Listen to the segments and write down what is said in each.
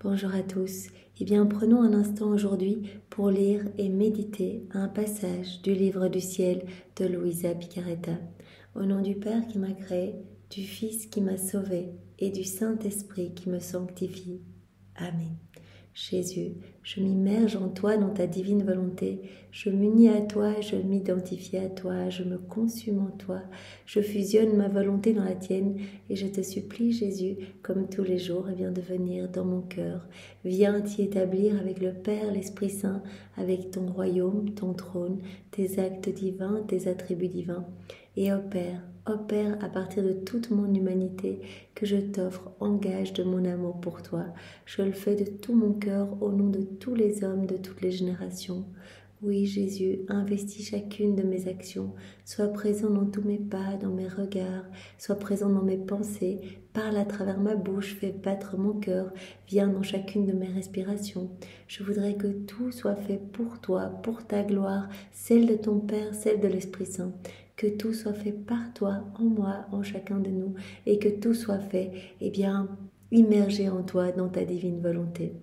Bonjour à tous. Eh bien, prenons un instant aujourd'hui pour lire et méditer un passage du livre du ciel de Luisa Picaretta. Au nom du Père qui m'a créé, du Fils qui m'a sauvé et du Saint-Esprit qui me sanctifie. Amen. Jésus, je m'immerge en toi dans ta divine volonté, je m'unis à toi, je m'identifie à toi, je me consume en toi, je fusionne ma volonté dans la tienne et je te supplie Jésus, comme tous les jours, viens de venir dans mon cœur, viens t'y établir avec le Père, l'Esprit Saint, avec ton royaume, ton trône, tes actes divins, tes attributs divins, et opère à partir de toute mon humanité que je t'offre en gage de mon amour pour toi. Je le fais de tout mon cœur au nom de tous les hommes de toutes les générations. Oui, Jésus, investis chacune de mes actions, sois présent dans tous mes pas, dans mes regards, sois présent dans mes pensées, parle à travers ma bouche, fais battre mon cœur, viens dans chacune de mes respirations. Je voudrais que tout soit fait pour toi, pour ta gloire, celle de ton Père, celle de l'Esprit Saint. Que tout soit fait par toi, en moi, en chacun de nous, et que tout soit fait, eh bien, immergé en toi, dans ta divine volonté.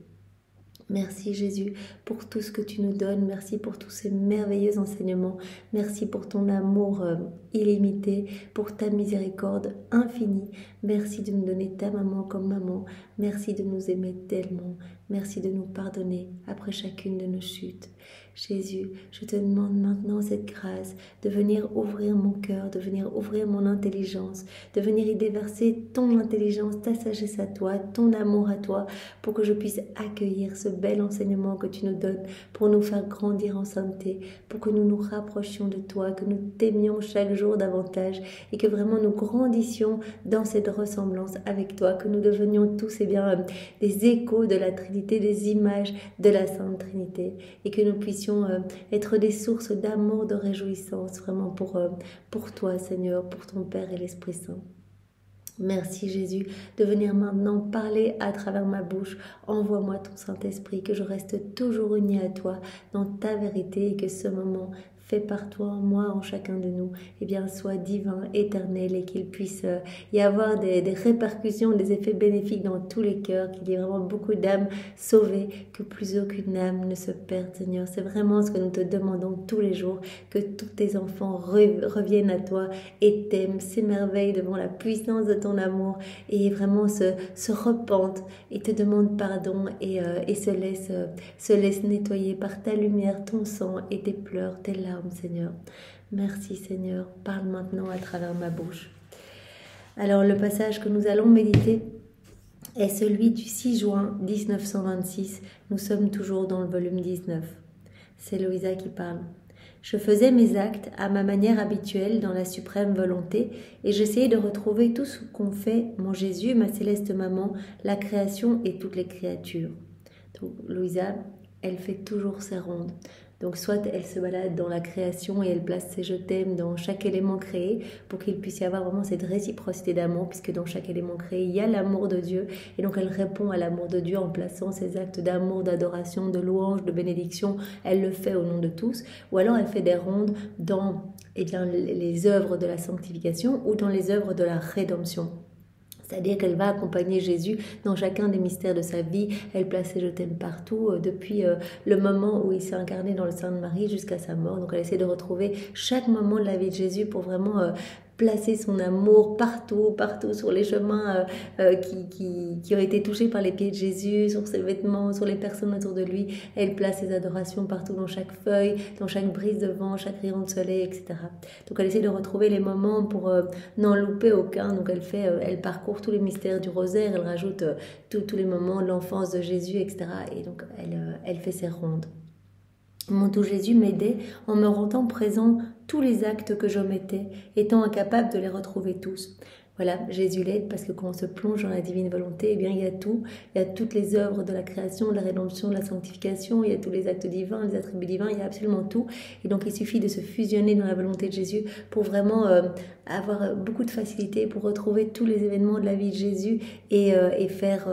Merci Jésus pour tout ce que tu nous donnes, merci pour tous ces merveilleux enseignements, merci pour ton amour illimité, pour ta miséricorde infinie, merci de nous donner ta maman comme maman, merci de nous aimer tellement, merci de nous pardonner après chacune de nos chutes. Jésus, je te demande maintenant cette grâce de venir ouvrir mon cœur, de venir ouvrir mon intelligence, de venir y déverser ton intelligence, ta sagesse à toi, ton amour à toi, pour que je puisse accueillir ce bel enseignement que tu nous donnes, pour nous faire grandir en sainteté, pour que nous nous rapprochions de toi, que nous t'aimions chaque jour davantage et que vraiment nous grandissions dans cette ressemblance avec toi, que nous devenions tous des échos de la Trinité, des images de la Sainte Trinité et que nous puissions être des sources d'amour, de réjouissance vraiment pour toi Seigneur, pour ton Père et l'Esprit Saint. Merci Jésus de venir maintenant parler à travers ma bouche. Envoie-moi ton Saint-Esprit, que je reste toujours unie à toi dans ta vérité et que ce moment fait par toi, en moi, en chacun de nous, eh bien, soit divin, éternel et qu'il puisse y avoir des répercussions, des effets bénéfiques dans tous les cœurs, qu'il y ait vraiment beaucoup d'âmes sauvées, que plus aucune âme ne se perde, Seigneur. C'est vraiment ce que nous te demandons tous les jours, que tous tes enfants reviennent à toi et t'aiment, s'émerveillent devant la puissance de ton amour et vraiment se repentent et te demandent pardon et se laissent nettoyer par ta lumière, ton sang et tes pleurs, tes larmes, Seigneur. Merci Seigneur, parle maintenant à travers ma bouche. Alors le passage que nous allons méditer est celui du 6 juin 1926. Nous sommes toujours dans le volume 19. C'est Luisa qui parle. Je faisais mes actes à ma manière habituelle dans la suprême volonté et j'essayais de retrouver tout ce qu'ont fait mon Jésus, ma céleste maman, la création et toutes les créatures. Donc Luisa, elle fait toujours ses rondes. Donc soit elle se balade dans la création et elle place ses je t'aime dans chaque élément créé pour qu'il puisse y avoir vraiment cette réciprocité d'amour, puisque dans chaque élément créé il y a l'amour de Dieu et donc elle répond à l'amour de Dieu en plaçant ses actes d'amour, d'adoration, de louange, de bénédiction. Elle le fait au nom de tous, ou alors elle fait des rondes dans les œuvres de la sanctification ou dans les œuvres de la rédemption. C'est-à-dire qu'elle va accompagner Jésus dans chacun des mystères de sa vie. Elle place ses je t'aime partout, depuis le moment où il s'est incarné dans le sein de Marie jusqu'à sa mort. Donc elle essaie de retrouver chaque moment de la vie de Jésus pour vraiment placer son amour partout sur les chemins qui ont été touchés par les pieds de Jésus, sur ses vêtements, sur les personnes autour de lui. Elle place ses adorations partout dans chaque feuille, dans chaque brise de vent, chaque rayon de soleil, etc. Donc elle essaie de retrouver les moments pour n'en louper aucun. Donc elle parcourt tous les mystères du rosaire, elle rajoute tous les moments de l'enfance de Jésus, etc. Et donc elle fait ses rondes. Mon doux Jésus m'aidait en me rendant présent tous les actes que j'omettais, étant incapable de les retrouver tous. Voilà, Jésus l'aide parce que quand on se plonge dans la divine volonté, eh bien il y a tout, il y a toutes les œuvres de la création, de la rédemption, de la sanctification, il y a tous les actes divins, les attributs divins, il y a absolument tout. Et donc il suffit de se fusionner dans la volonté de Jésus pour vraiment avoir beaucoup de facilité pour retrouver tous les événements de la vie de Jésus et faire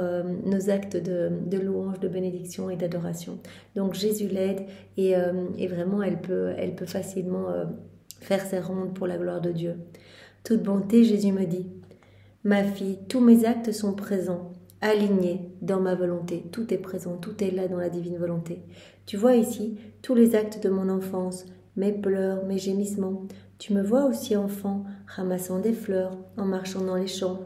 nos actes de louange, de bénédiction et d'adoration. Donc Jésus l'aide et vraiment elle peut facilement faire ses rondes pour la gloire de Dieu. Toute bonté, Jésus me dit, « Ma fille, tous mes actes sont présents. aligné dans ma volonté. Tout est présent, tout est là dans la divine volonté. Tu vois ici tous les actes de mon enfance, mes pleurs, mes gémissements. Tu me vois aussi enfant, ramassant des fleurs, en marchant dans les champs.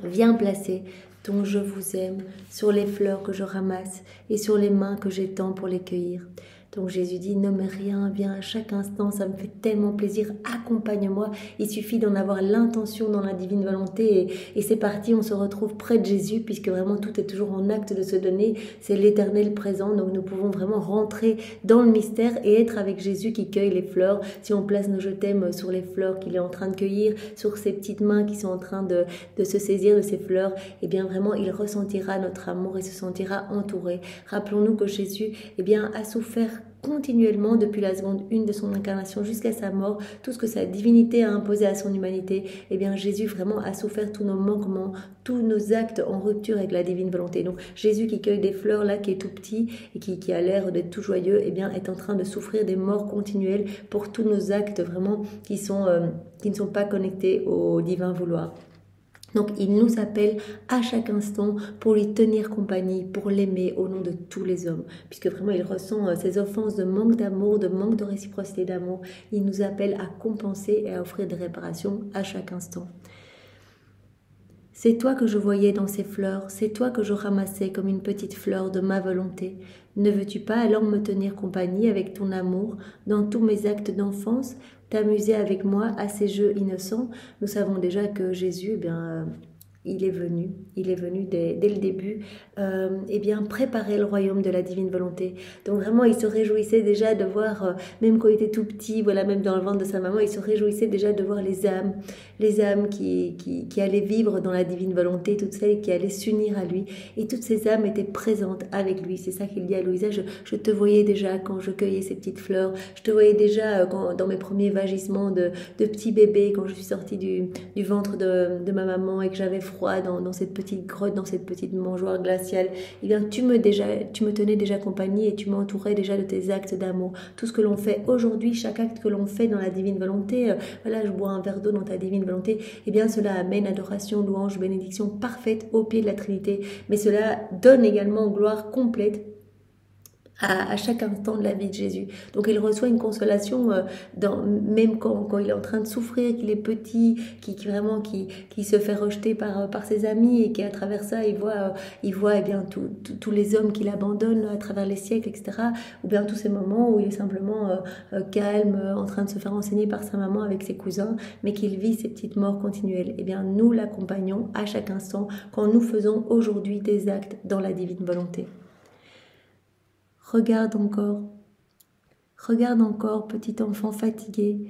Viens placer ton je vous aime sur les fleurs que je ramasse et sur les mains que j'étends pour les cueillir. Donc Jésus dit, nomme rien, viens à chaque instant, ça me fait tellement plaisir, accompagne-moi. Il suffit d'en avoir l'intention dans la divine volonté et c'est parti, on se retrouve près de Jésus puisque vraiment tout est toujours en acte de se donner. C'est l'éternel présent, donc nous pouvons vraiment rentrer dans le mystère et être avec Jésus qui cueille les fleurs. Si on place nos je t'aime sur les fleurs qu'il est en train de cueillir, sur ses petites mains qui sont en train de se saisir de ces fleurs, eh bien vraiment il ressentira notre amour et se sentira entouré. Rappelons-nous que Jésus a souffert continuellement depuis la seconde 1 de son incarnation jusqu'à sa mort, tout ce que sa divinité a imposé à son humanité, Jésus vraiment a souffert tous nos manquements, tous nos actes en rupture avec la divine volonté. Donc Jésus qui cueille des fleurs là, qui est tout petit et qui a l'air d'être tout joyeux, est en train de souffrir des morts continuelles pour tous nos actes vraiment qui ne sont pas connectés au divin vouloir. Donc il nous appelle à chaque instant pour lui tenir compagnie, pour l'aimer au nom de tous les hommes. Puisque vraiment il ressent ces offenses de manque d'amour, de manque de réciprocité d'amour. Il nous appelle à compenser et à offrir des réparations à chaque instant. C'est toi que je voyais dans ces fleurs, c'est toi que je ramassais comme une petite fleur de ma volonté. Ne veux-tu pas alors me tenir compagnie avec ton amour dans tous mes actes d'enfance, t'amuser avec moi à ces jeux innocents? Nous savons déjà que Jésus, il est venu dès le début, préparer le royaume de la divine volonté. Donc vraiment, il se réjouissait déjà de voir, même quand il était tout petit, même dans le ventre de sa maman, il se réjouissait déjà de voir les âmes qui allaient vivre dans la divine volonté, toutes celles qui allaient s'unir à lui. Et toutes ces âmes étaient présentes avec lui. C'est ça qu'il dit à Louisa, je te voyais déjà quand je cueillais ces petites fleurs, je te voyais déjà dans mes premiers vagissements de petit bébé, quand je suis sortie du ventre de ma maman et que j'avais froid dans cette petite grotte, dans cette petite mangeoire glaciale. Tu me tenais déjà compagnie et tu m'entourais déjà de tes actes d'amour. Tout ce que l'on fait aujourd'hui, chaque acte que l'on fait dans la divine volonté, je bois un verre d'eau dans ta divine volonté, cela amène adoration, louange, bénédiction parfaite au pied de la Trinité. Mais cela donne également gloire complète à chaque instant de la vie de Jésus. Donc il reçoit une consolation même quand il est en train de souffrir, qu'il est petit, qui se fait rejeter par ses amis et qui à travers ça il voit tous les hommes qui l'abandonnent à travers les siècles, etc. Ou bien tous ces moments où il est simplement calme, en train de se faire enseigner par sa maman avec ses cousins, mais qu'il vit ces petites morts continuelles. Nous l'accompagnons à chaque instant quand nous faisons aujourd'hui des actes dans la divine volonté. Regarde encore, petit enfant fatigué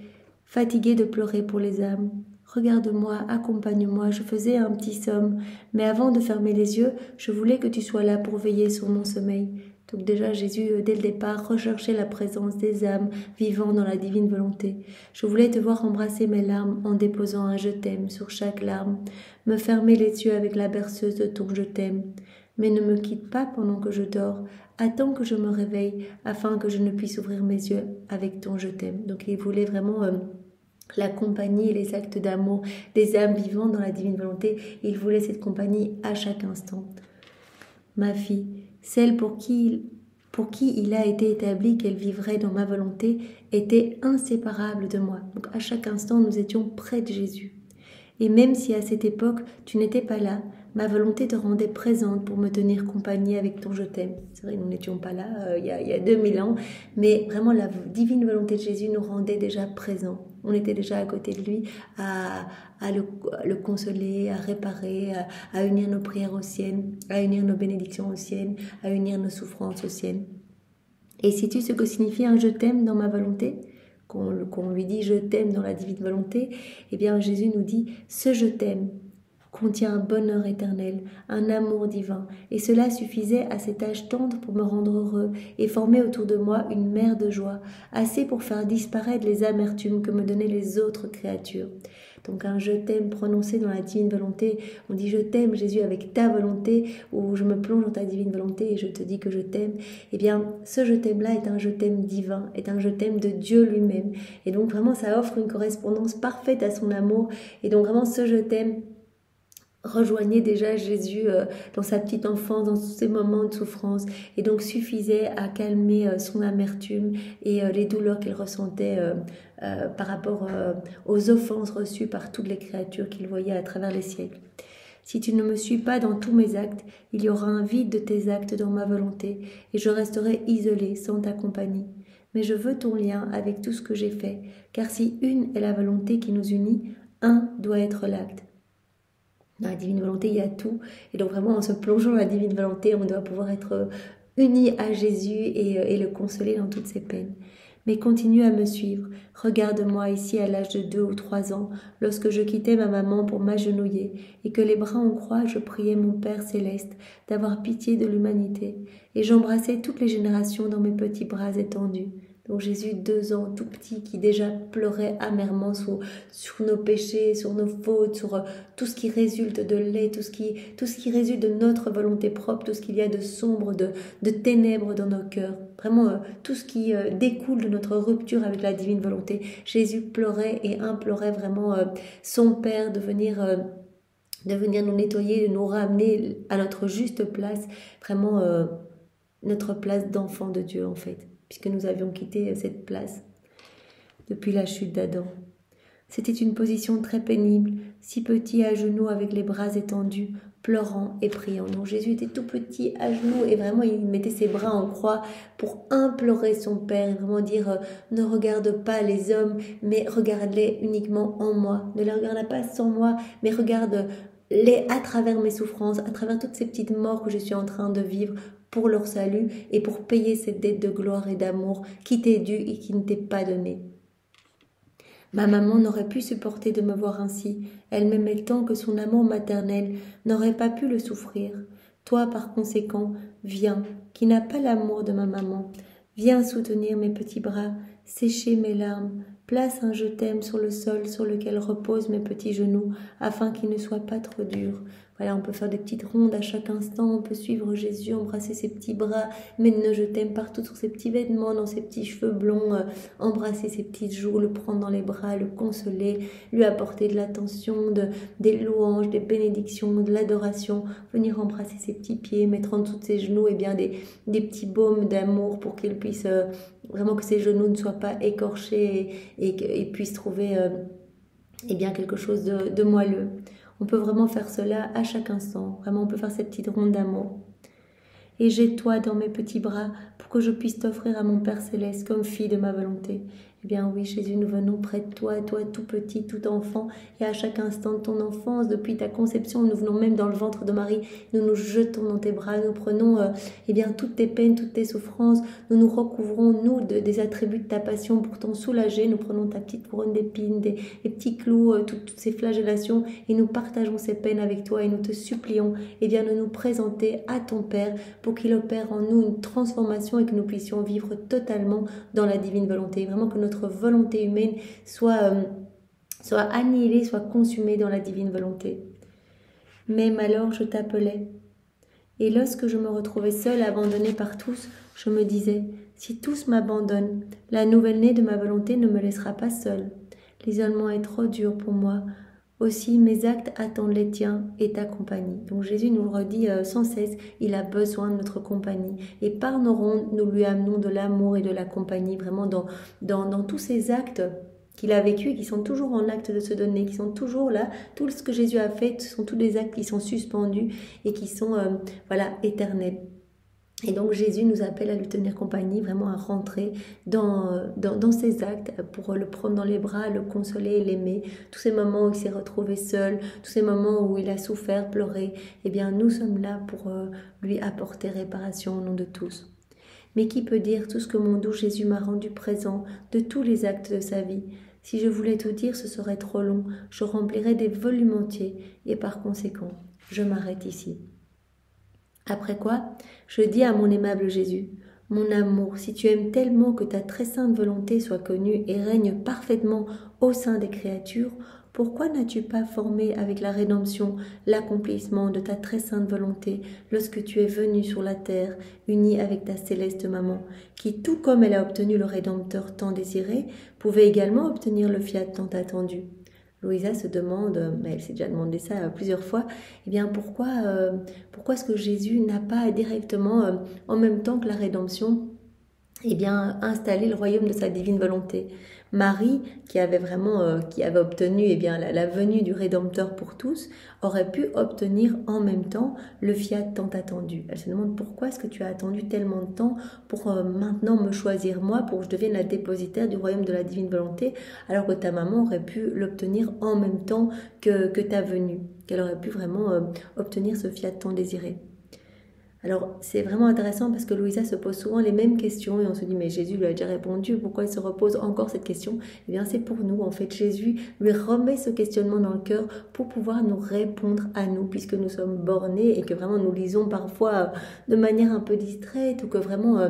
de pleurer pour les âmes. Regarde-moi, accompagne-moi, je faisais un petit somme, mais avant de fermer les yeux, je voulais que tu sois là pour veiller sur mon sommeil. Donc déjà, Jésus, dès le départ, recherchait la présence des âmes vivant dans la divine volonté. Je voulais te voir embrasser mes larmes en déposant un je t'aime sur chaque larme, me fermer les yeux avec la berceuse de ton je t'aime. Mais ne me quitte pas pendant que je dors, attends que je me réveille afin que je ne puisse ouvrir mes yeux avec ton je t'aime. Donc il voulait vraiment la compagnie et les actes d'amour des âmes vivant dans la divine volonté. Il voulait cette compagnie à chaque instant. Ma fille, celle pour qui il a été établi qu'elle vivrait dans ma volonté, était inséparable de moi. Donc à chaque instant, nous étions près de Jésus. Et même si à cette époque, tu n'étais pas là, ma volonté te rendait présente pour me tenir compagnie avec ton je t'aime. C'est vrai, nous n'étions pas là il y a 2000 ans, mais vraiment la divine volonté de Jésus nous rendait déjà présents. On était déjà à côté de lui à le consoler, à réparer, à unir nos prières aux siennes, à unir nos bénédictions aux siennes, à unir nos souffrances aux siennes. Et sais-tu ce que signifie un je t'aime dans ma volonté ? Qu'on lui dit je t'aime dans la divine volonté, Jésus nous dit ce je t'aime contient un bonheur éternel, un amour divin, et cela suffisait à cet âge tendre pour me rendre heureux et former autour de moi une mer de joie, assez pour faire disparaître les amertumes que me donnaient les autres créatures. Donc un je t'aime prononcé dans la divine volonté, on dit je t'aime Jésus avec ta volonté, ou je me plonge dans ta divine volonté et je te dis que je t'aime. Ce je t'aime là est un je t'aime divin, est un je t'aime de Dieu lui-même, et donc vraiment ça offre une correspondance parfaite à son amour, et donc vraiment ce je t'aime rejoignait déjà Jésus dans sa petite enfance, dans tous ces moments de souffrance, et donc suffisait à calmer son amertume et les douleurs qu'il ressentait par rapport aux offenses reçues par toutes les créatures qu'il voyait à travers les siècles. Si tu ne me suis pas dans tous mes actes, il y aura un vide de tes actes dans ma volonté, et je resterai isolée sans ta compagnie. Mais je veux ton lien avec tout ce que j'ai fait, car si une est la volonté qui nous unit, un doit être l'acte. Dans la divine volonté, il y a tout. Et donc vraiment, en se plongeant dans la divine volonté, on doit pouvoir être unis à Jésus et le consoler dans toutes ses peines. Mais continue à me suivre. Regarde-moi ici à l'âge de 2 ou 3 ans, lorsque je quittais ma maman pour m'agenouiller, et que les bras en croix, je priais mon Père céleste d'avoir pitié de l'humanité. Et j'embrassais toutes les générations dans mes petits bras étendus. Donc Jésus, 2 ans, tout petit, qui déjà pleurait amèrement sur nos péchés, sur nos fautes, sur tout ce qui résulte de laid, tout ce qui résulte de notre volonté propre, tout ce qu'il y a de sombre, de ténèbres dans nos cœurs. Vraiment, tout ce qui découle de notre rupture avec la divine volonté. Jésus pleurait et implorait vraiment son Père de venir nous nettoyer, de nous ramener à notre juste place, vraiment notre place d'enfant de Dieu en fait, puisque nous avions quitté cette place depuis la chute d'Adam. C'était une position très pénible, si petit à genoux avec les bras étendus, pleurant et priant. Donc Jésus était tout petit à genoux et vraiment il mettait ses bras en croix pour implorer son Père et vraiment dire ne regarde pas les hommes mais regarde-les uniquement en moi. Ne les regarde pas sans moi mais regarde-les à travers mes souffrances, à travers toutes ces petites morts que je suis en train de vivre pour leur salut et pour payer cette dette de gloire et d'amour qui t'est due et qui ne t'est pas donnée. Ma maman n'aurait pu supporter de me voir ainsi. Elle m'aimait tant que son amour maternel n'aurait pas pu le souffrir. Toi, par conséquent, viens, qui n'as pas l'amour de ma maman. Viens soutenir mes petits bras, sécher mes larmes. Place un je t'aime sur le sol sur lequel reposent mes petits genoux, afin qu'ils ne soient pas trop durs. Voilà, on peut faire des petites rondes à chaque instant, on peut suivre Jésus, embrasser ses petits bras, mettre je t'aime partout sur ses petits vêtements, dans ses petits cheveux blonds, embrasser ses petites joues, le prendre dans les bras, le consoler, lui apporter de l'attention, des louanges, des bénédictions, de l'adoration, venir embrasser ses petits pieds, mettre en dessous de ses genoux des petits baumes d'amour pour qu'il puisse vraiment que ses genoux ne soient pas écorchés et puisse trouver quelque chose de moelleux. On peut vraiment faire cela à chaque instant. Vraiment, on peut faire cette petite ronde d'amour. Et jette-toi dans mes petits bras pour que je puisse t'offrir à mon Père Céleste comme fille de ma volonté. Eh bien oui, Jésus, nous venons près de toi tout petit, tout enfant, et à chaque instant de ton enfance, depuis ta conception, nous venons même dans le ventre de Marie, nous nous jetons dans tes bras, nous prenons toutes tes peines, toutes tes souffrances, nous nous recouvrons, nous, des attributs de ta passion pour t'en soulager, nous prenons ta petite couronne d'épines, des petits clous, toutes ces flagellations, et nous partageons ces peines avec toi, et nous te supplions de nous présenter à ton Père, pour qu'il opère en nous une transformation et que nous puissions vivre totalement dans la divine volonté. Vraiment que notre volonté humaine soit annihilée, soit consumée dans la divine volonté. Même alors je t'appelais. Et lorsque je me retrouvais seule, abandonnée par tous, je me disais, si tous m'abandonnent, la nouvelle-née de ma volonté ne me laissera pas seule. L'isolement est trop dur pour moi. Aussi, mes actes attendent les tiens et ta compagnie. Donc Jésus nous le redit sans cesse, il a besoin de notre compagnie. Et par nos rondes, nous lui amenons de l'amour et de la compagnie, vraiment dans tous ces actes qu'il a vécus et qui sont toujours en acte de se donner, qui sont toujours là. Tout ce que Jésus a fait, ce sont tous des actes qui sont suspendus et qui sont éternels. Et donc Jésus nous appelle à lui tenir compagnie, vraiment à rentrer dans ses actes pour le prendre dans les bras, le consoler et l'aimer. Tous ces moments où il s'est retrouvé seul, tous ces moments où il a souffert, pleuré, eh bien nous sommes là pour lui apporter réparation au nom de tous. Mais qui peut dire tout ce que mon doux Jésus m'a rendu présent de tous les actes de sa vie? Si je voulais tout dire, ce serait trop long, je remplirais des volumes entiers et par conséquent, je m'arrête ici. Après quoi, je dis à mon aimable Jésus, « Mon amour, si tu aimes tellement que ta très sainte volonté soit connue et règne parfaitement au sein des créatures, pourquoi n'as-tu pas formé avec la rédemption l'accomplissement de ta très sainte volonté lorsque tu es venu sur la terre, unie avec ta céleste maman, qui, tout comme elle a obtenu le Rédempteur tant désiré, pouvait également obtenir le fiat tant attendu ? Louisa se demande, mais elle s'est déjà demandé ça plusieurs fois, eh bien pourquoi est-ce que Jésus n'a pas directement, en même temps que la rédemption, eh bien, installé le royaume de sa divine volonté. Marie, qui avait vraiment, qui avait obtenu eh bien, la venue du Rédempteur pour tous, aurait pu obtenir en même temps le fiat tant attendu. Elle se demande pourquoi est-ce que tu as attendu tellement de temps pour maintenant me choisir moi, pour que je devienne la dépositaire du royaume de la divine volonté, alors que ta maman aurait pu l'obtenir en même temps que ta venue, qu'elle aurait pu vraiment obtenir ce fiat tant désiré. Alors, c'est vraiment intéressant parce que Louisa se pose souvent les mêmes questions et on se dit, mais Jésus lui a déjà répondu, pourquoi il se repose encore cette question? Eh bien, c'est pour nous, en fait. Jésus lui remet ce questionnement dans le cœur pour pouvoir nous répondre à nous, puisque nous sommes bornés et que vraiment nous lisons parfois de manière un peu distraite ou que vraiment...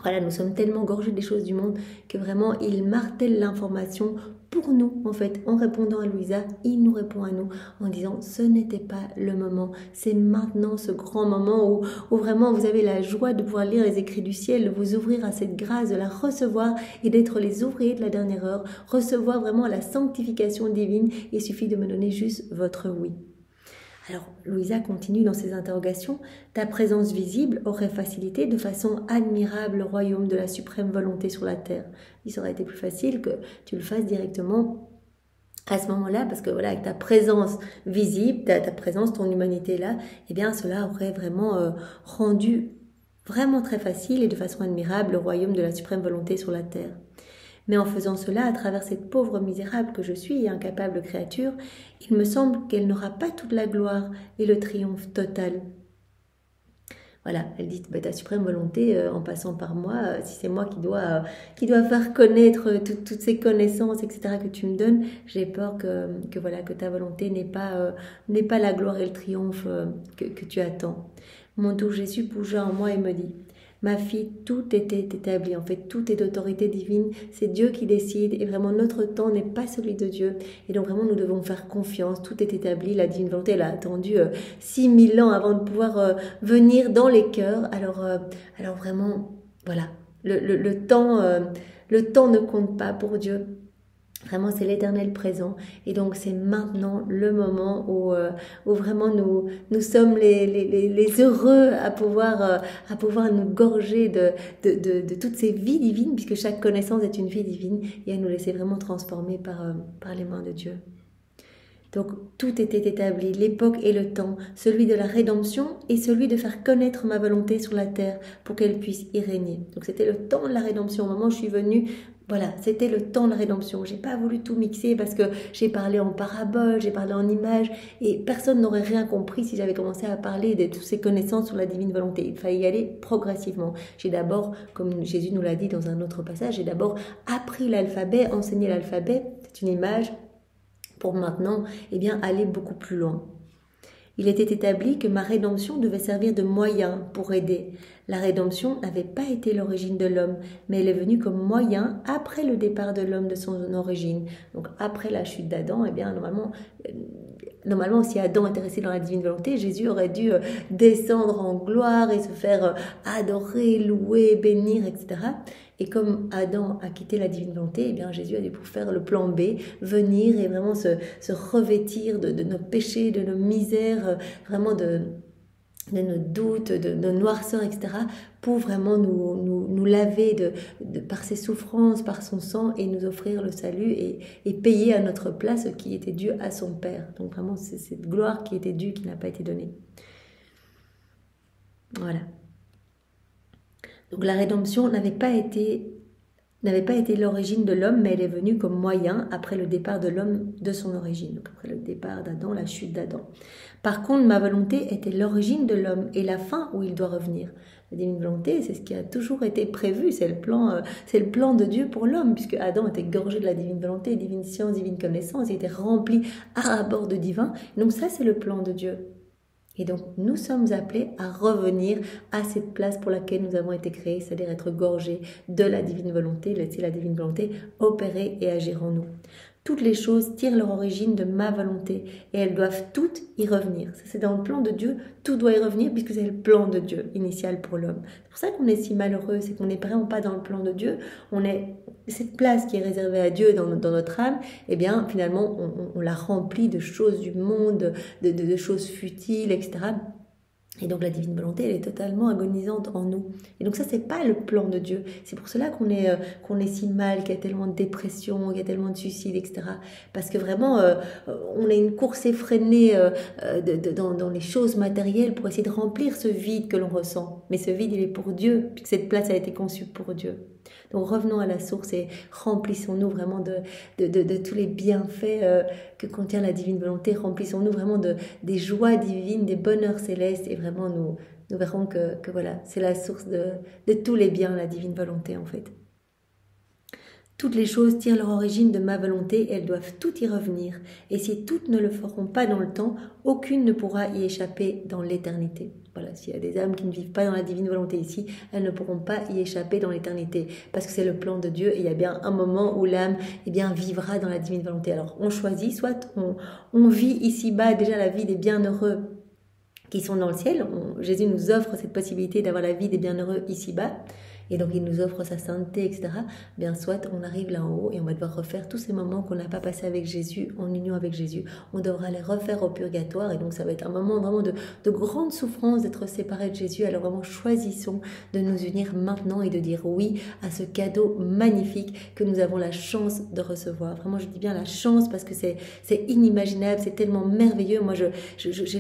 voilà, nous sommes tellement gorgés des choses du monde que vraiment il martèle l'information pour nous, en fait, en répondant à Louisa, il nous répond à nous en disant ce n'était pas le moment, c'est maintenant ce grand moment où vraiment vous avez la joie de pouvoir lire les écrits du ciel, de vous ouvrir à cette grâce, de la recevoir et d'être les ouvriers de la dernière heure, recevoir vraiment la sanctification divine. Il suffit de me donner juste votre oui. Alors, Louisa continue dans ses interrogations. Ta présence visible aurait facilité de façon admirable le royaume de la suprême volonté sur la terre. Il aurait été plus facile que tu le fasses directement à ce moment-là, parce que voilà, avec ta présence visible, ta présence, ton humanité là, eh bien, cela aurait vraiment rendu vraiment très facile et de façon admirable le royaume de la suprême volonté sur la terre. Mais en faisant cela, à travers cette pauvre misérable que je suis et incapable créature, il me semble qu'elle n'aura pas toute la gloire et le triomphe total. Voilà, elle dit, ta suprême volonté, en passant par moi, si c'est moi qui dois faire connaître toutes ces connaissances, etc., que tu me donnes, j'ai peur que voilà, que ta volonté n'ait pas la gloire et le triomphe que tu attends. Mon doux Jésus bougea en moi et me dit, ma fille, tout était établi, en fait, tout est d'autorité divine, c'est Dieu qui décide et vraiment notre temps n'est pas celui de Dieu et donc vraiment nous devons faire confiance, tout est établi, la divine volonté, elle a attendu 6000 ans avant de pouvoir venir dans les cœurs, alors vraiment, voilà, le temps ne compte pas pour Dieu. Vraiment, c'est l'éternel présent. Et donc, c'est maintenant le moment où vraiment nous sommes les heureux à pouvoir nous gorger de toutes ces vies divines, puisque chaque connaissance est une vie divine, et à nous laisser vraiment transformer par les mains de Dieu. Donc, tout était établi, l'époque et le temps, celui de la rédemption et celui de faire connaître ma volonté sur la terre pour qu'elle puisse y régner. Donc, c'était le temps de la rédemption. Au moment où je suis venue, voilà, c'était le temps de la rédemption. J'ai pas voulu tout mixer parce que j'ai parlé en parabole, j'ai parlé en images et personne n'aurait rien compris si j'avais commencé à parler de toutes ces connaissances sur la divine volonté. Il fallait y aller progressivement. J'ai d'abord, comme Jésus nous l'a dit dans un autre passage, j'ai d'abord appris l'alphabet, enseigné l'alphabet, c'est une image, pour maintenant aller beaucoup plus loin. Il était établi que ma rédemption devait servir de moyen pour aider. La rédemption n'avait pas été l'origine de l'homme, mais elle est venue comme moyen après le départ de l'homme de son origine. Donc après la chute d'Adam, normalement, si Adam était resté dans la divine volonté, Jésus aurait dû descendre en gloire et se faire adorer, louer, bénir, etc. Et comme Adam a quitté la divine volonté, Jésus a dû pour faire le plan B, venir et vraiment se revêtir de nos péchés, de nos misères, vraiment de nos doutes, de nos noirceurs, etc., pour vraiment nous laver par ses souffrances, par son sang, et nous offrir le salut et payer à notre place ce qui était dû à son Père. Donc vraiment, c'est cette gloire qui était due, qui n'a pas été donnée. Voilà. Donc la rédemption n'avait pas été l'origine de l'homme, mais elle est venue comme moyen après le départ de l'homme de son origine, donc après le départ d'Adam, la chute d'Adam. Par contre, ma volonté était l'origine de l'homme et la fin où il doit revenir. La divine volonté, c'est ce qui a toujours été prévu, c'est le plan de Dieu pour l'homme, puisque Adam était gorgé de la divine volonté, divine science, divine connaissance, il était rempli à bord de divin. Donc ça, c'est le plan de Dieu. Et donc, nous sommes appelés à revenir à cette place pour laquelle nous avons été créés, c'est-à-dire être gorgés de la divine volonté, laisser la divine volonté opérer et agir en nous. Toutes les choses tirent leur origine de ma volonté et elles doivent toutes y revenir. Ça, c'est dans le plan de Dieu, tout doit y revenir puisque c'est le plan de Dieu initial pour l'homme. C'est pour ça qu'on est si malheureux, c'est qu'on n'est vraiment pas dans le plan de Dieu, on est cette place qui est réservée à Dieu dans notre âme, eh bien finalement on la remplit de choses du monde, de choses futiles, etc. Et donc la divine volonté, elle est totalement agonisante en nous. Et donc ça, c'est pas le plan de Dieu. C'est pour cela qu'on est si mal, qu'il y a tellement de dépression, qu'il y a tellement de suicides, etc. Parce que vraiment, on a une course effrénée dans les choses matérielles pour essayer de remplir ce vide que l'on ressent. Mais ce vide, il est pour Dieu, puisque cette place a été conçue pour Dieu. Donc revenons à la source et remplissons-nous vraiment de tous les bienfaits que contient la divine volonté. Remplissons-nous vraiment des joies divines, des bonheurs célestes. Et vraiment, nous verrons que voilà, c'est la source de tous les biens, la divine volonté en fait. Toutes les choses tirent leur origine de ma volonté et elles doivent toutes y revenir. Et si toutes ne le feront pas dans le temps, aucune ne pourra y échapper dans l'éternité. Voilà, s'il y a des âmes qui ne vivent pas dans la divine volonté ici, elles ne pourront pas y échapper dans l'éternité. Parce que c'est le plan de Dieu et il y a bien un moment où l'âme vivra dans la divine volonté. Alors on choisit, soit on vit ici-bas déjà la vie des bienheureux qui sont dans le ciel. Jésus nous offre cette possibilité d'avoir la vie des bienheureux ici-bas. Et donc il nous offre sa sainteté, etc. Bien soit on arrive là en haut et on va devoir refaire tous ces moments qu'on n'a pas passés avec Jésus, en union avec Jésus. On devra les refaire au purgatoire et donc ça va être un moment vraiment de grande souffrance d'être séparé de Jésus. Alors vraiment choisissons de nous unir maintenant et de dire oui à ce cadeau magnifique que nous avons la chance de recevoir. Vraiment je dis bien la chance parce que c'est inimaginable, c'est tellement merveilleux. Moi j'ai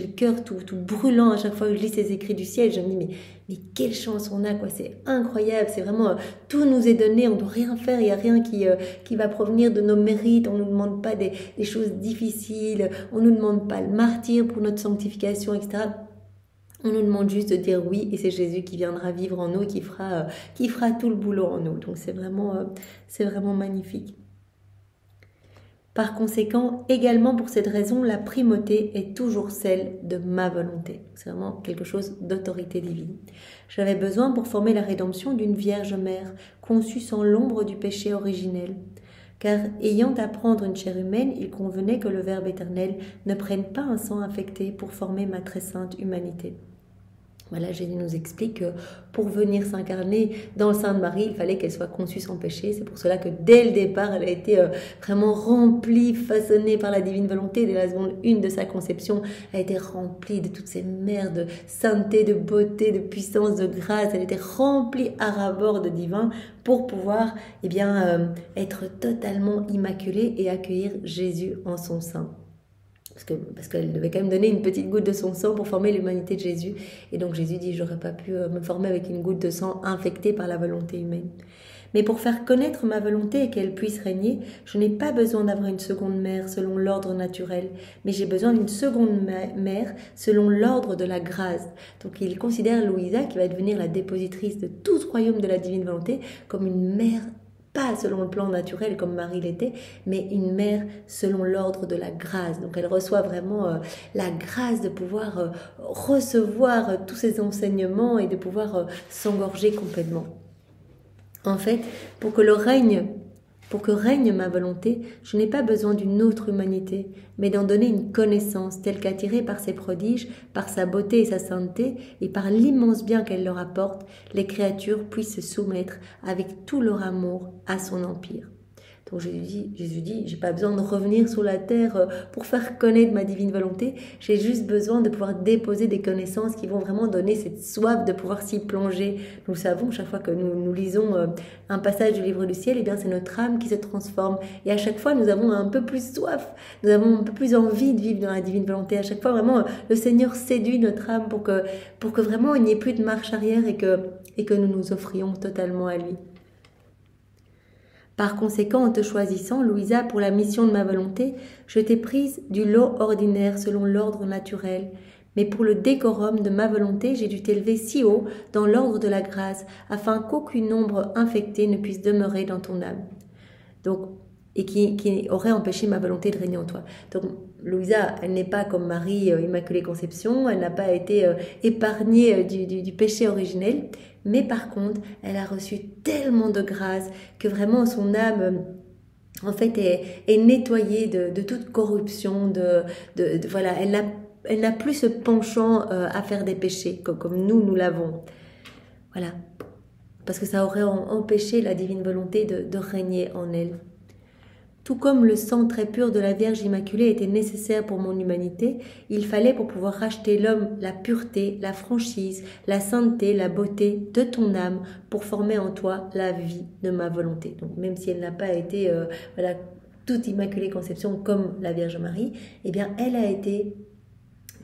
le cœur tout brûlant à chaque fois que je lis ces écrits du ciel. Je me dis mais quelle chance on a, quoi, c'est incroyable, c'est vraiment, tout nous est donné, on ne doit rien faire, il n'y a rien qui va provenir de nos mérites, on ne nous demande pas des choses difficiles, on ne nous demande pas le martyre pour notre sanctification, etc. On nous demande juste de dire oui et c'est Jésus qui viendra vivre en nous et qui fera tout le boulot en nous. Donc c'est vraiment magnifique. Par conséquent, également pour cette raison, la primauté est toujours celle de ma volonté. C'est vraiment quelque chose d'autorité divine. J'avais besoin pour former la rédemption d'une Vierge Mère, conçue sans l'ombre du péché originel. Car ayant à prendre une chair humaine, il convenait que le Verbe éternel ne prenne pas un sang infecté pour former ma très sainte humanité. Voilà, Jésus nous explique que pour venir s'incarner dans le sein de Marie, il fallait qu'elle soit conçue sans péché. C'est pour cela que dès le départ, elle a été vraiment remplie, façonnée par la divine volonté. Dès la seconde 1 de sa conception, elle a été remplie de toutes ces mers de sainteté, de beauté, de puissance, de grâce. Elle était remplie à ras-bord de divin pour pouvoir être totalement immaculée et accueillir Jésus en son sein. Parce qu'elle devait quand même donner une petite goutte de son sang pour former l'humanité de Jésus. Et donc Jésus dit, j'aurais pas pu me former avec une goutte de sang infectée par la volonté humaine. Mais pour faire connaître ma volonté et qu'elle puisse régner, je n'ai pas besoin d'avoir une seconde mère selon l'ordre naturel, mais j'ai besoin d'une seconde mère selon l'ordre de la grâce. Donc il considère Louisa, qui va devenir la dépositrice de tout ce royaume de la divine volonté, comme une mère pas selon le plan naturel comme Marie l'était, mais une mère selon l'ordre de la grâce. Donc elle reçoit vraiment la grâce de pouvoir recevoir tous ces enseignements et de pouvoir s'engorger complètement. En fait, pour que règne ma volonté, je n'ai pas besoin d'une autre humanité, mais d'en donner une connaissance telle qu'attirée par ses prodiges, par sa beauté et sa sainteté, et par l'immense bien qu'elle leur apporte, les créatures puissent se soumettre avec tout leur amour à son empire. Donc Jésus dit, j'ai pas besoin de revenir sur la terre pour faire connaître ma divine volonté, j'ai juste besoin de pouvoir déposer des connaissances qui vont vraiment donner cette soif de pouvoir s'y plonger. Nous savons, chaque fois que nous lisons un passage du livre du ciel, eh bien c'est notre âme qui se transforme. Et à chaque fois, nous avons un peu plus soif, nous avons un peu plus envie de vivre dans la divine volonté. À chaque fois, vraiment, le Seigneur séduit notre âme pour que vraiment il n'y ait plus de marche arrière et que nous nous offrions totalement à lui. Par conséquent, en te choisissant, Louisa, pour la mission de ma volonté, je t'ai prise du lot ordinaire selon l'ordre naturel. Mais pour le décorum de ma volonté, j'ai dû t'élever si haut dans l'ordre de la grâce, afin qu'aucune ombre infectée ne puisse demeurer dans ton âme. Donc, et qui aurait empêché ma volonté de régner en toi. Donc, Louisa, elle n'est pas comme Marie, Immaculée Conception, elle n'a pas été épargnée du péché originel, mais par contre, elle a reçu tellement de grâce que vraiment son âme, en fait, est nettoyée de toute corruption, voilà, elle n'a plus ce penchant à faire des péchés, comme nous l'avons. Voilà. parce que ça aurait empêché la divine volonté de régner en elle. Tout comme le sang très pur de la Vierge Immaculée était nécessaire pour mon humanité, il fallait pour pouvoir racheter l'homme la pureté, la franchise, la sainteté, la beauté de ton âme pour former en toi la vie de ma volonté. Donc même si elle n'a pas été voilà, toute Immaculée Conception comme la Vierge Marie, eh bien elle a été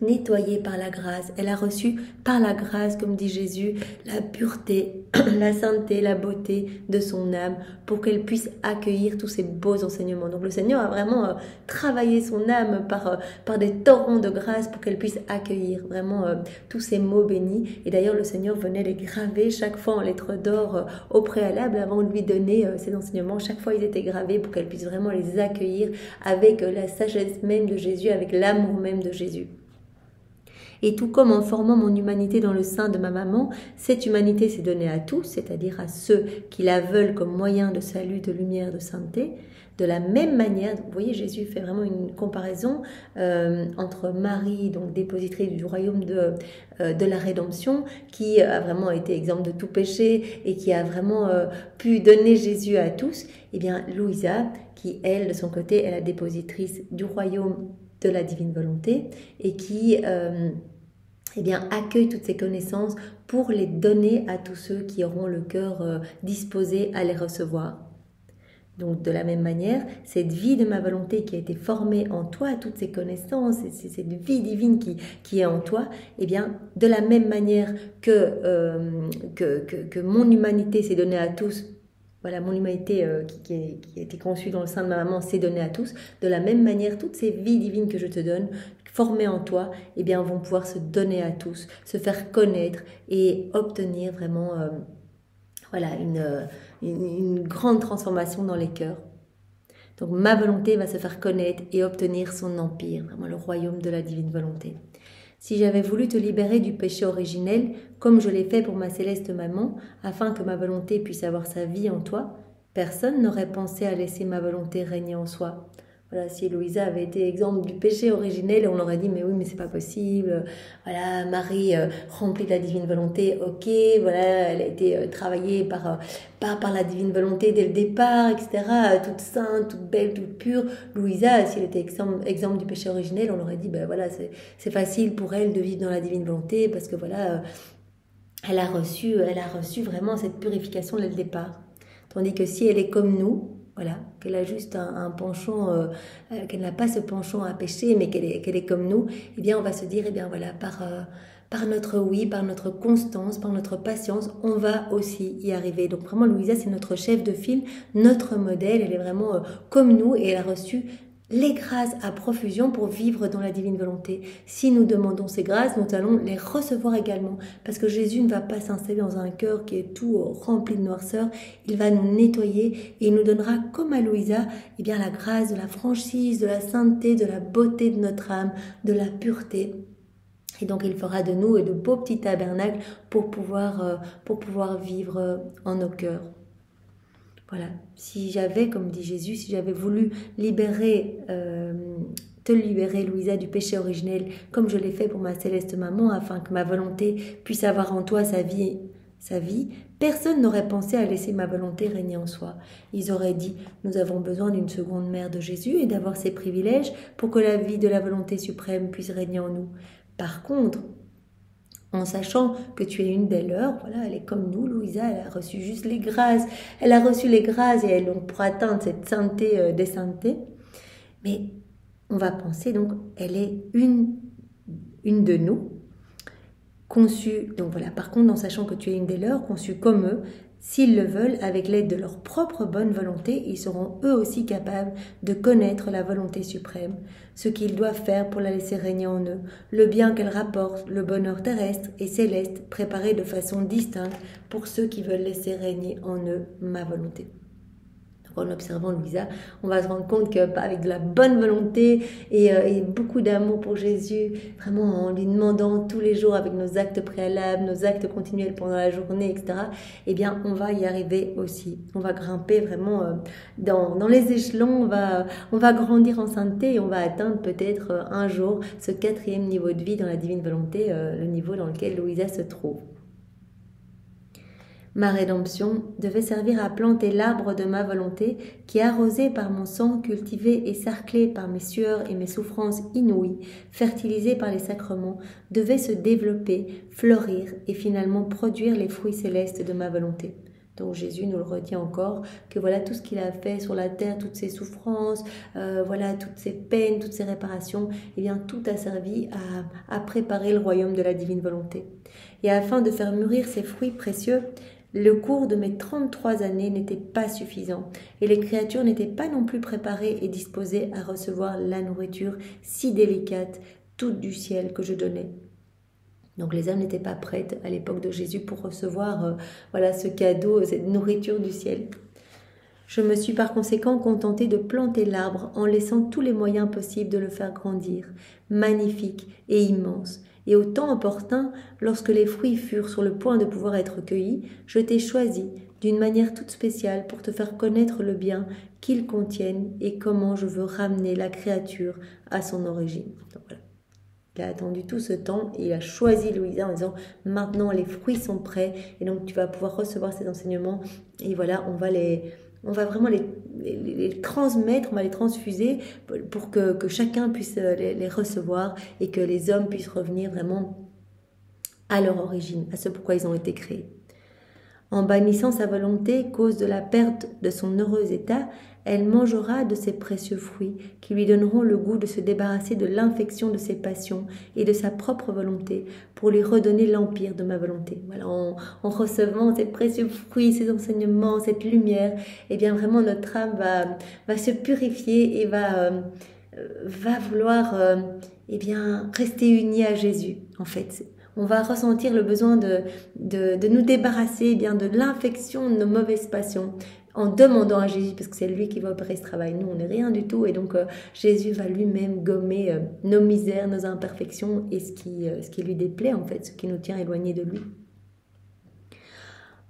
nettoyée par la grâce. Elle a reçu par la grâce, comme dit Jésus, la pureté, la sainteté, la beauté de son âme pour qu'elle puisse accueillir tous ces beaux enseignements. Donc le Seigneur a vraiment travaillé son âme par des torrents de grâce pour qu'elle puisse accueillir vraiment tous ces mots bénis. Et d'ailleurs le Seigneur venait les graver chaque fois en lettres d'or au préalable avant de lui donner ces enseignements. Chaque fois ils étaient gravés pour qu'elle puisse vraiment les accueillir avec la sagesse même de Jésus, avec l'amour même de Jésus. Et tout comme en formant mon humanité dans le sein de ma maman, cette humanité s'est donnée à tous, c'est-à-dire à ceux qui la veulent comme moyen de salut, de lumière, de sainteté. De la même manière, vous voyez, Jésus fait vraiment une comparaison entre Marie, donc dépositrice du royaume de la rédemption, qui a vraiment été exempte de tout péché et qui a vraiment pu donner Jésus à tous. Et bien, Louisa, qui elle, de son côté, est la dépositrice du royaume de la divine volonté et qui eh bien, accueille toutes ces connaissances pour les donner à tous ceux qui auront le cœur disposé à les recevoir. Donc de la même manière, cette vie de ma volonté qui a été formée en toi, toutes ces connaissances, cette vie divine qui est en toi, eh bien de la même manière que mon humanité s'est donnée à tous. Voilà, mon humanité qui a été conçue dans le sein de ma maman s'est donnée à tous. De la même manière, toutes ces vies divines que je te donne, formées en toi, eh bien, vont pouvoir se donner à tous, se faire connaître et obtenir vraiment voilà, une grande transformation dans les cœurs. Donc, ma volonté va se faire connaître et obtenir son empire, vraiment le royaume de la divine volonté. Si j'avais voulu te libérer du péché originel, comme je l'ai fait pour ma céleste maman, afin que ma volonté puisse avoir sa vie en toi, personne n'aurait pensé à laisser ma volonté régner en soi. Voilà, si Louisa avait été exempte du péché originel, on aurait dit mais oui, mais c'est pas possible. Voilà, Marie remplie de la divine volonté, ok, voilà, elle a été travaillée par la divine volonté dès le départ, etc. Toute sainte, toute belle, toute pure. Louisa, si elle était exempte du péché originel, on aurait dit ben voilà, c'est facile pour elle de vivre dans la divine volonté parce que voilà, elle a reçu vraiment cette purification dès le départ. Tandis que si elle est comme nous, voilà, qu'elle a juste un penchant, qu'elle n'a pas ce penchant à pécher, mais qu'elle est comme nous, eh bien on va se dire, eh bien voilà, par notre oui, par notre constance, par notre patience, on va aussi y arriver. Donc vraiment, Louisa, c'est notre chef de file, notre modèle, elle est vraiment comme nous et elle a reçu les grâces à profusion pour vivre dans la divine volonté. Si nous demandons ces grâces, nous allons les recevoir également. Parce que Jésus ne va pas s'installer dans un cœur qui est tout rempli de noirceur. Il va nous nettoyer et il nous donnera, comme à Louisa, eh bien, la grâce de la franchise, de la sainteté, de la beauté de notre âme, de la pureté. Et donc, il fera de nous de beaux petits tabernacles pour pouvoir vivre en nos cœurs. Voilà, si j'avais, comme dit Jésus, si j'avais voulu te libérer, Louisa, du péché originel, comme je l'ai fait pour ma céleste maman, afin que ma volonté puisse avoir en toi sa vie, personne n'aurait pensé à laisser ma volonté régner en soi. Ils auraient dit, nous avons besoin d'une seconde mère de Jésus et d'avoir ses privilèges pour que la vie de la volonté suprême puisse régner en nous. Par contre, en sachant que tu es une belle heure, voilà, elle est comme nous, Louisa, elle a reçu juste les grâces, elle a reçu les grâces et elle pour atteindre cette sainteté des saintetés. Mais on va penser donc, elle est une de nous, conçue, donc voilà, par contre, en sachant que tu es une des leurs, conçue comme eux, s'ils le veulent, avec l'aide de leur propre bonne volonté, ils seront eux aussi capables de connaître la volonté suprême, ce qu'ils doivent faire pour la laisser régner en eux, le bien qu'elle rapporte, le bonheur terrestre et céleste, préparé de façon distincte pour ceux qui veulent laisser régner en eux ma volonté. En observant Louisa, on va se rendre compte qu'avec de la bonne volonté et beaucoup d'amour pour Jésus, vraiment en lui demandant tous les jours avec nos actes préalables, nos actes continuels pendant la journée, etc., eh bien, on va y arriver aussi. On va grimper vraiment dans les échelons, on va grandir en sainteté et on va atteindre peut-être un jour ce 4e niveau de vie dans la divine volonté, le niveau dans lequel Louisa se trouve. Ma rédemption devait servir à planter l'arbre de ma volonté qui, arrosé par mon sang, cultivé et cerclé par mes sueurs et mes souffrances inouïes, fertilisé par les sacrements, devait se développer, fleurir et finalement produire les fruits célestes de ma volonté. Donc Jésus nous le redit encore, que voilà tout ce qu'il a fait sur la terre, toutes ses souffrances, voilà toutes ses peines, toutes ses réparations, et bien tout a servi à préparer le royaume de la divine volonté. Et afin de faire mûrir ces fruits précieux, le cours de mes 33 années n'était pas suffisant et les créatures n'étaient pas non plus préparées et disposées à recevoir la nourriture si délicate, toute du ciel que je donnais. Donc les âmes n'étaient pas prêtes à l'époque de Jésus pour recevoir voilà, ce cadeau, cette nourriture du ciel. Je me suis par conséquent contentée de planter l'arbre en laissant tous les moyens possibles de le faire grandir, magnifique et immense. Et au temps opportun, lorsque les fruits furent sur le point de pouvoir être cueillis, je t'ai choisi d'une manière toute spéciale pour te faire connaître le bien qu'ils contiennent et comment je veux ramener la créature à son origine. Donc voilà. Il a attendu tout ce temps et il a choisi Louisa en disant maintenant les fruits sont prêts et donc tu vas pouvoir recevoir ces enseignements et voilà on va vraiment les transmettre, on va les transfuser pour que chacun puisse les recevoir et que les hommes puissent revenir vraiment à leur origine, à ce pourquoi ils ont été créés. En bannissant sa volonté, cause de la perte de son heureux état, elle mangera de ces précieux fruits qui lui donneront le goût de se débarrasser de l'infection de ses passions et de sa propre volonté pour lui redonner l'empire de ma volonté. Voilà, en recevant ces précieux fruits, ces enseignements, cette lumière, eh bien vraiment notre âme va se purifier et va vouloir eh bien rester unie à Jésus en fait. On va ressentir le besoin de nous débarrasser eh bien de l'infection de nos mauvaises passions en demandant à Jésus, parce que c'est lui qui va opérer ce travail. Nous, on n'est rien du tout, et donc Jésus va lui-même gommer nos misères, nos imperfections, et ce qui lui déplaît, en fait, ce qui nous tient éloignés de lui.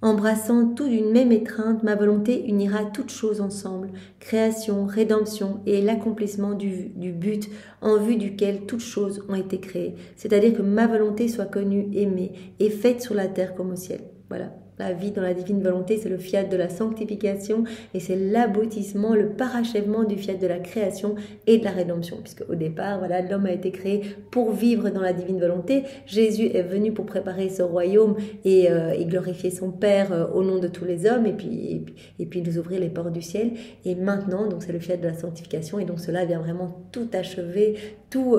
Embrassant tout d'une même étreinte, ma volonté unira toutes choses ensemble, création, rédemption et l'accomplissement du but en vue duquel toutes choses ont été créées. C'est-à-dire que ma volonté soit connue, aimée et faite sur la terre comme au ciel. Voilà. La vie dans la divine volonté, c'est le fiat de la sanctification et c'est l'aboutissement, le parachèvement du fiat de la création et de la rédemption. Puisque au départ, voilà, l'homme a été créé pour vivre dans la divine volonté. Jésus est venu pour préparer ce royaume et glorifier son Père au nom de tous les hommes et puis nous ouvrir les portes du ciel. Et maintenant, donc c'est le fiat de la sanctification et donc cela vient vraiment tout achever, tout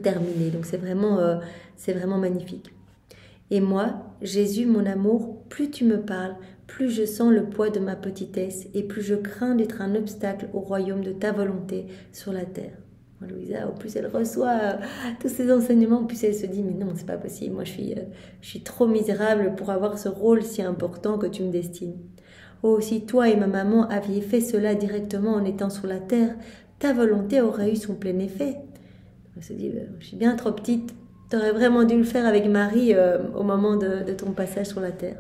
terminer. Donc c'est vraiment magnifique. Et moi, Jésus, mon amour, plus tu me parles, plus je sens le poids de ma petitesse et plus je crains d'être un obstacle au royaume de ta volonté sur la terre. Louisa, au plus elle reçoit tous ces enseignements, au plus elle se dit « Mais non, c'est pas possible, moi je suis trop misérable pour avoir ce rôle si important que tu me destines. Oh, si toi et ma maman aviez fait cela directement en étant sur la terre, ta volonté aurait eu son plein effet. » Elle se dit « Je suis bien trop petite. Tu aurais vraiment dû le faire avec Marie au moment de ton passage sur la terre. »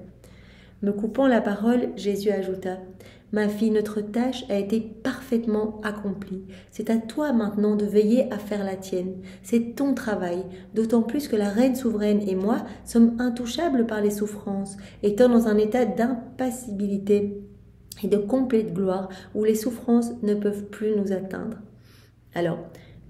Me coupant la parole, Jésus ajouta « Ma fille, notre tâche a été parfaitement accomplie. C'est à toi maintenant de veiller à faire la tienne. C'est ton travail, d'autant plus que la reine souveraine et moi sommes intouchables par les souffrances, étant dans un état d'impassibilité et de complète gloire où les souffrances ne peuvent plus nous atteindre. » Alors,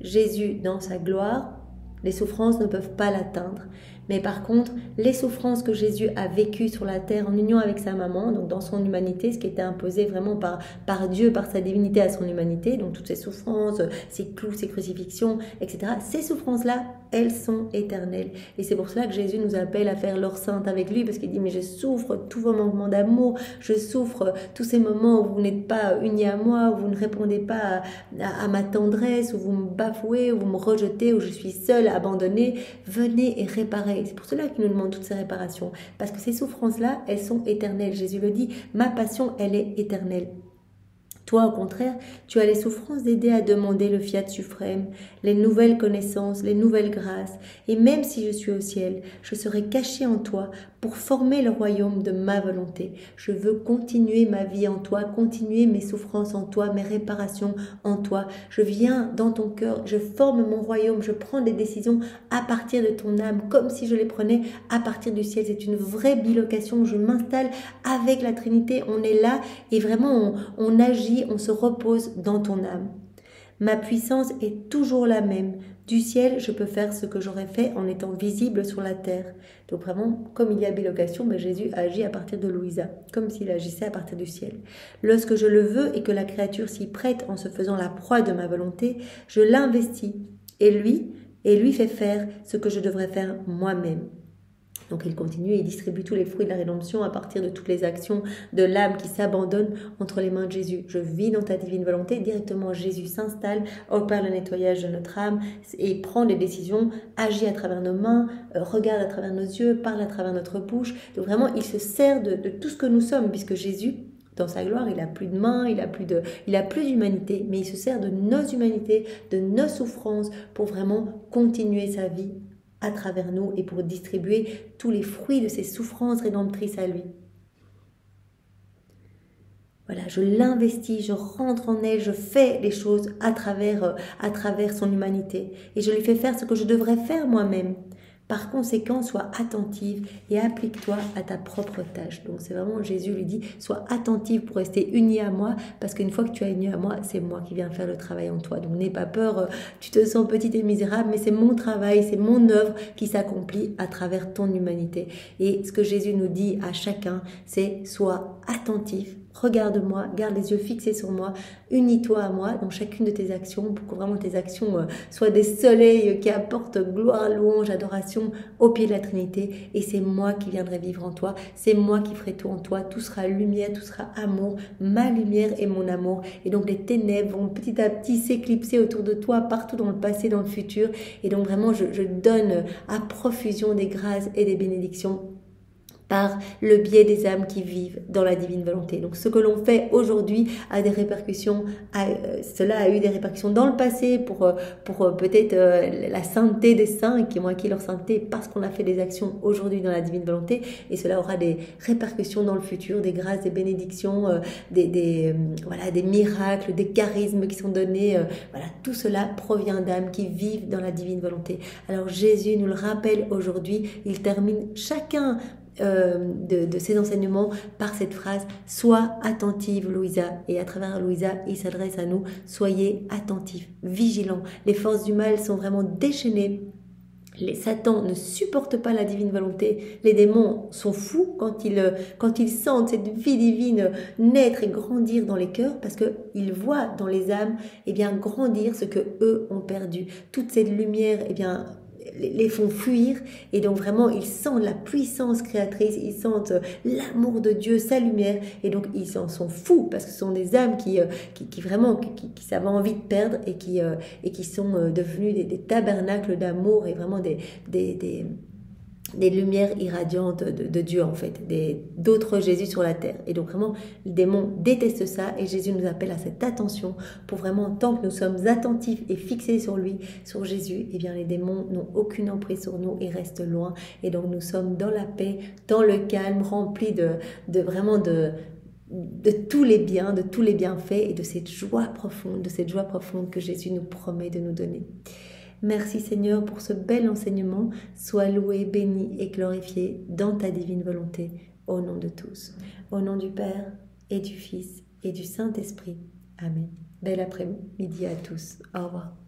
Jésus dans sa gloire, les souffrances ne peuvent pas l'atteindre. Mais par contre, les souffrances que Jésus a vécues sur la terre en union avec sa maman, donc dans son humanité, ce qui était imposé vraiment par Dieu, par sa divinité à son humanité, donc toutes ces souffrances, ces clous, ces crucifixions, etc. Ces souffrances-là, elles sont éternelles. Et c'est pour cela que Jésus nous appelle à faire l'heure sainte avec lui, parce qu'il dit « Mais je souffre tous vos manquements d'amour, je souffre tous ces moments où vous n'êtes pas unis à moi, où vous ne répondez pas à ma tendresse, où vous me bafouez, où vous me rejetez, où je suis seule, abandonnée. Venez et réparez. » C'est pour cela qu'il nous demande toutes ces réparations. Parce que ces souffrances-là, elles sont éternelles. Jésus le dit, ma passion, elle est éternelle. Toi, au contraire, tu as les souffrances d'aider à demander le fiat suprême, les nouvelles connaissances, les nouvelles grâces. Et même si je suis au ciel, je serai caché en toi pour former le royaume de ma volonté. Je veux continuer ma vie en toi, continuer mes souffrances en toi, mes réparations en toi. Je viens dans ton cœur, je forme mon royaume, je prends des décisions à partir de ton âme, comme si je les prenais à partir du ciel. C'est une vraie bilocation, je m'installe avec la Trinité, on est là et vraiment on agit, on se repose dans ton âme. Ma puissance est toujours la même. Du ciel, je peux faire ce que j'aurais fait en étant visible sur la terre. Donc vraiment, comme il y a bilocation, Jésus agit à partir de Louisa, comme s'il agissait à partir du ciel. Lorsque je le veux et que la créature s'y prête en se faisant la proie de ma volonté, je l'investis et lui fait faire ce que je devrais faire moi-même. Donc il continue et il distribue tous les fruits de la rédemption à partir de toutes les actions de l'âme qui s'abandonne entre les mains de Jésus. Je vis dans ta divine volonté. Directement, Jésus s'installe, opère le nettoyage de notre âme et prend des décisions, agit à travers nos mains, regarde à travers nos yeux, parle à travers notre bouche. Donc vraiment, il se sert de tout ce que nous sommes, puisque Jésus, dans sa gloire, il n'a plus de mains, il a plus d'humanité, mais il se sert de nos humanités, de nos souffrances pour vraiment continuer sa vie à travers nous et pour distribuer tous les fruits de ses souffrances rédemptrices à lui. Voilà, je l'investis, je rentre en elle, je fais les choses à travers son humanité et je lui fais faire ce que je devrais faire moi-même. Par conséquent, sois attentive et applique-toi à ta propre tâche. Donc c'est vraiment, Jésus lui dit, sois attentive pour rester unie à moi, parce qu'une fois que tu es unie à moi, c'est moi qui viens faire le travail en toi. Donc n'aie pas peur, tu te sens petite et misérable, mais c'est mon travail, c'est mon œuvre qui s'accomplit à travers ton humanité. Et ce que Jésus nous dit à chacun, c'est sois attentif. Regarde-moi, garde les yeux fixés sur moi, unis-toi à moi dans chacune de tes actions pour que vraiment tes actions soient des soleils qui apportent gloire, louange, adoration au pied de la Trinité. Et c'est moi qui viendrai vivre en toi, c'est moi qui ferai tout en toi, tout sera lumière, tout sera amour, ma lumière et mon amour. Et donc les ténèbres vont petit à petit s'éclipser autour de toi, partout dans le passé, dans le futur. Et donc vraiment je donne à profusion des grâces et des bénédictions par le biais des âmes qui vivent dans la divine volonté. Donc ce que l'on fait aujourd'hui a des répercussions, cela a eu des répercussions dans le passé pour peut-être la sainteté des saints qui ont acquis leur sainteté parce qu'on a fait des actions aujourd'hui dans la divine volonté, et cela aura des répercussions dans le futur, des grâces, des bénédictions, des miracles, des charismes qui sont donnés. Tout cela provient d'âmes qui vivent dans la divine volonté. Alors Jésus nous le rappelle aujourd'hui, il termine chacun de ses enseignements par cette phrase « Sois attentive, Louisa ». Et à travers Louisa, il s'adresse à nous « Soyez attentifs, vigilants ». Les forces du mal sont vraiment déchaînées. Les Satan ne supportent pas la divine volonté. Les démons sont fous quand ils sentent cette vie divine naître et grandir dans les cœurs, parce qu'ils voient dans les âmes grandir ce que eux ont perdu. Toute cette lumière les font fuir, et donc vraiment ils sentent la puissance créatrice, ils sentent l'amour de Dieu, sa lumière, et donc ils en sont fous parce que ce sont des âmes qui avaient envie de perdre et qui sont devenus des tabernacles d'amour et vraiment des lumières irradiantes de Dieu en fait, d'autres Jésus sur la terre. Et donc vraiment, les démons détestent ça, et Jésus nous appelle à cette attention pour vraiment, tant que nous sommes attentifs et fixés sur lui, sur Jésus, les démons n'ont aucune emprise sur nous et restent loin. Et donc nous sommes dans la paix, dans le calme, remplis de tous les biens, de tous les bienfaits et de cette joie profonde que Jésus nous promet de nous donner. Merci Seigneur pour ce bel enseignement. Sois loué, béni et glorifié dans ta divine volonté, au nom de tous. Au nom du Père et du Fils et du Saint-Esprit. Amen. Bel après-midi à tous. Au revoir.